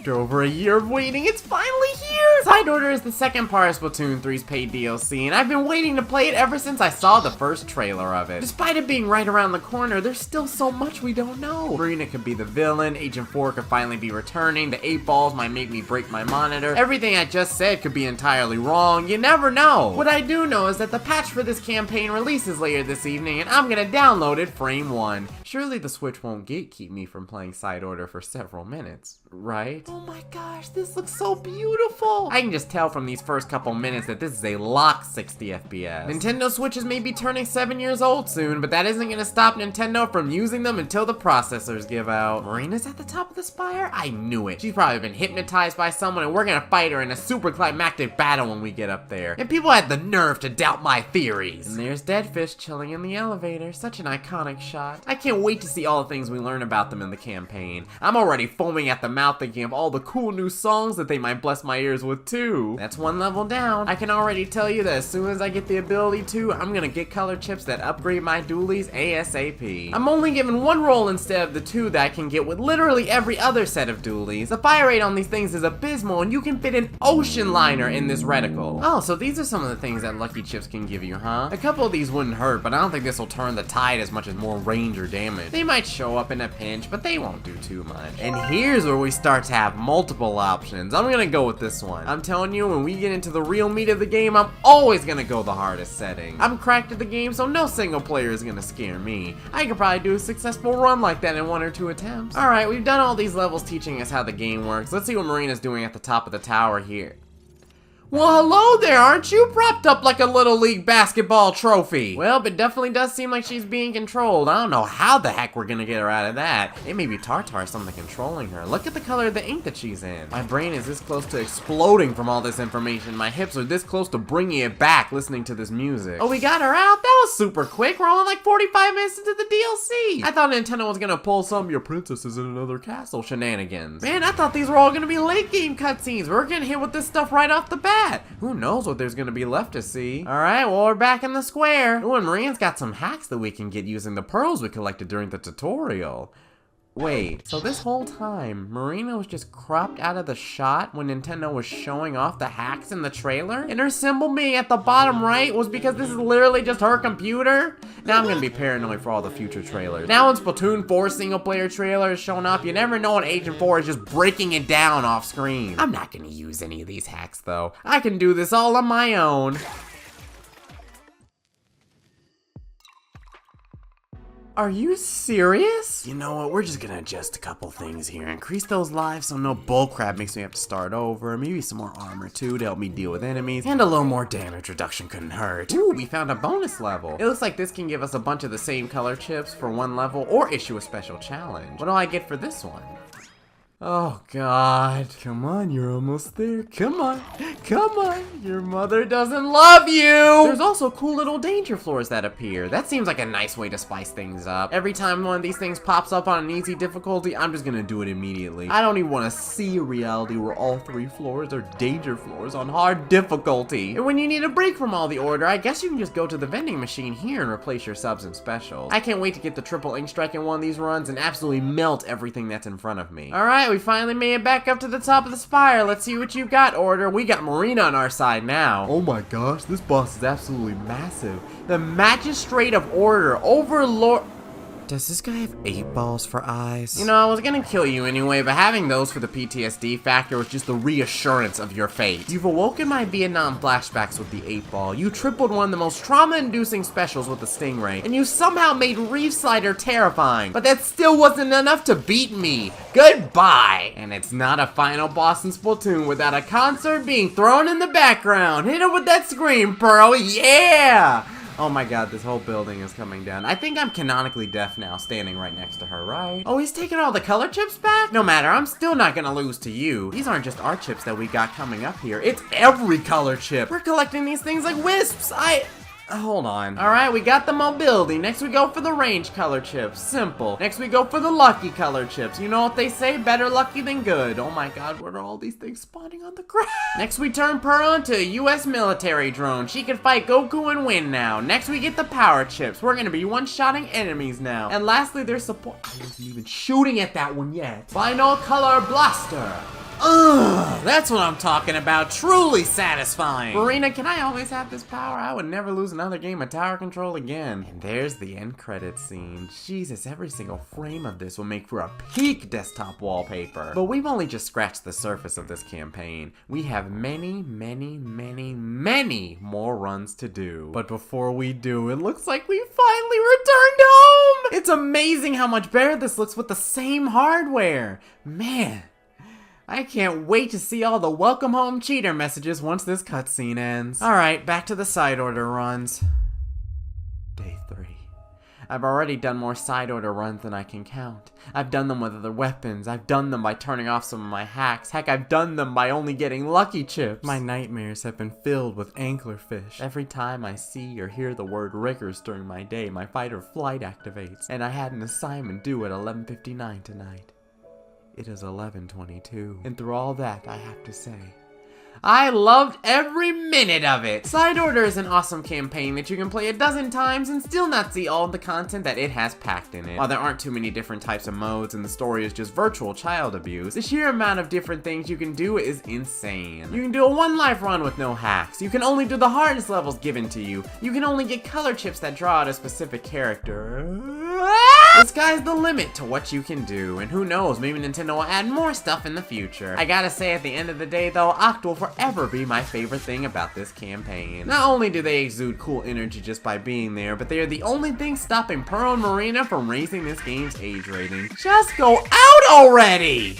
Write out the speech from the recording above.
After over a year of waiting, it's finally here! Side Order is the second part of Splatoon 3's paid DLC, and I've been waiting to play it ever since I saw the first trailer of it. Despite it being right around the corner, there's still so much we don't know. Marina could be the villain, Agent 4 could finally be returning, the 8 balls might make me break my monitor, everything I just said could be entirely wrong, you never know! What I do know is that the patch for this campaign releases later this evening, and I'm gonna download it frame 1. Surely the Switch won't gatekeep me from playing Side Order for several minutes, right? Oh my gosh, this looks so beautiful! I can just tell from these first couple minutes that this is a locked 60 FPS. Nintendo Switches may be turning 7 years old soon, but that isn't gonna stop Nintendo from using them until the processors give out. Marina's at the top of the spire? I knew it. She's probably been hypnotized by someone, and we're gonna fight her in a super climactic battle when we get up there. And people had the nerve to doubt my theories. And there's Deadfish chilling in the elevator. Such an iconic shot. I can't wait to see all the things we learn about them in the campaign. I'm already foaming at the mouth thinking of all the cool new songs that they might bless my ears with too. That's one level down. I can already tell you that as soon as I get the ability to, I'm gonna get color chips that upgrade my dualies ASAP. I'm only given one roll instead of the 2 that I can get with literally every other set of dualies. The fire rate on these things is abysmal, and you can fit an ocean liner in this reticle. Oh, so these are some of the things that lucky chips can give you, huh? A couple of these wouldn't hurt, but I don't think this will turn the tide as much as more range or damage. They might show up in a pinch, but they won't do too much. And here's where we start to have multiple options. I'm gonna go with this one. I'm telling you, when we get into the real meat of the game, I'm always gonna go the hardest setting. I'm cracked at the game, so no single player is gonna scare me. I could probably do a successful run like that in 1 or 2 attempts. Alright, we've done all these levels teaching us how the game works. Let's see what Marina's doing at the top of the tower here. Well, hello there, aren't you? Propped up like a Little League basketball trophy. Well, it definitely does seem like she's being controlled. I don't know how the heck we're gonna get her out of that. It may be Tartar or something controlling her. Look at the color of the ink that she's in. My brain is this close to exploding from all this information. My hips are this close to bringing it back listening to this music. Oh, we got her out? That was super quick. We're only like 45 minutes into the DLC. I thought Nintendo was gonna pull some "your princess is in another castle" shenanigans. Man, I thought these were all gonna be late game cutscenes. We're getting hit with this stuff right off the bat. Who knows what there's gonna be left to see? Alright, well, we're back in the square. Ooh, and Marine's got some hacks that we can get using the pearls we collected during the tutorial. Wait, so this whole time, Marina was just cropped out of the shot when Nintendo was showing off the hacks in the trailer? And her symbol being at the bottom right was because this is literally just her computer? Now I'm gonna be paranoid for all the future trailers. Now when Splatoon 4 single player trailer is showing up, you never know when Agent 4 is just breaking it down off screen. I'm not gonna use any of these hacks though. I can do this all on my own. Are you serious? You know what, we're just gonna adjust a couple things here. Increase those lives so no bullcrap makes me have to start over. Maybe some more armor too to help me deal with enemies. And a little more damage reduction couldn't hurt. Ooh, we found a bonus level. It looks like this can give us a bunch of the same color chips for 1 level or issue a special challenge. What do I get for this one? Oh God, come on, you're almost there. Come on, your mother doesn't love you. There's also cool little danger floors that appear. That seems like a nice way to spice things up. Every time one of these things pops up on an easy difficulty, I'm just gonna do it immediately. I don't even want to see a reality where all 3 floors are danger floors on hard difficulty. And when you need a break from all the order, I guess you can just go to the vending machine here and replace your subs and specials. I can't wait to get the triple ink strike in one of these runs and absolutely melt everything that's in front of me. Alright, we finally made it back up to the top of the spire. Let's see what you've got, Order. We got Marina on our side now. Oh my gosh, this boss is absolutely massive. The Magistrate of Order, Overlord. Does this guy have 8 balls for eyes? You know, I was gonna kill you anyway, but having those for the PTSD factor was just the reassurance of your fate. You've awoken my Vietnam flashbacks with the 8 ball. You tripled one of the most trauma-inducing specials with the Stingray. And you somehow made Reef Slider terrifying. But that still wasn't enough to beat me. Goodbye! And it's not a final boss in Splatoon without a concert being thrown in the background. Hit it with that scream, Pearl, yeah! Oh my God, this whole building is coming down. I think I'm canonically deaf now, standing right next to her, right? Oh, he's taking all the color chips back? No matter, I'm still not gonna lose to you. These aren't just our chips that we got coming up here. It's every color chip. We're collecting these things like wisps. Hold on. Alright, we got the mobility. Next we go for the range color chips. Simple. Next we go for the lucky color chips. You know what they say? Better lucky than good. Oh my God, what are all these things spawning on the ground? Next we turn Pearl into a US military drone. She can fight Goku and win now. Next we get the power chips. We're gonna be one-shotting enemies now. And lastly, there's support. I wasn't even shooting at that one yet. Final color blaster. Ugh, that's what I'm talking about. Truly satisfying. Marina, can I always have this power? I would never lose another game of tower control again. And there's the end credits scene. Jesus, every single frame of this will make for a peak desktop wallpaper. But we've only just scratched the surface of this campaign. We have many, many, many, many more runs to do. But before we do, it looks like we finally returned home. It's amazing how much better this looks with the same hardware. Man. I can't wait to see all the welcome home cheater messages once this cutscene ends. Alright, back to the side order runs. Day 3. I've already done more side order runs than I can count. I've done them with other weapons. I've done them by turning off some of my hacks. Heck, I've done them by only getting lucky chips. My nightmares have been filled with anglerfish. Every time I see or hear the word riggers during my day, my fight or flight activates. And I had an assignment due at 11:59 tonight. It is 11:22, and through all that, I have to say, I loved every minute of it! Side Order is an awesome campaign that you can play a dozen times and still not see all the content that it has packed in it. While there aren't too many different types of modes and the story is just virtual child abuse, the sheer amount of different things you can do is insane. You can do a 1-life run with no hacks. You can only do the hardest levels given to you. You can only get color chips that draw out a specific character. The sky's the limit to what you can do, and who knows, maybe Nintendo will add more stuff in the future. I gotta say, at the end of the day though, Oct will forever be my favorite thing about this campaign. Not only do they exude cool energy just by being there, but they are the only thing stopping Pearl and Marina from raising this game's age rating. Just go out already!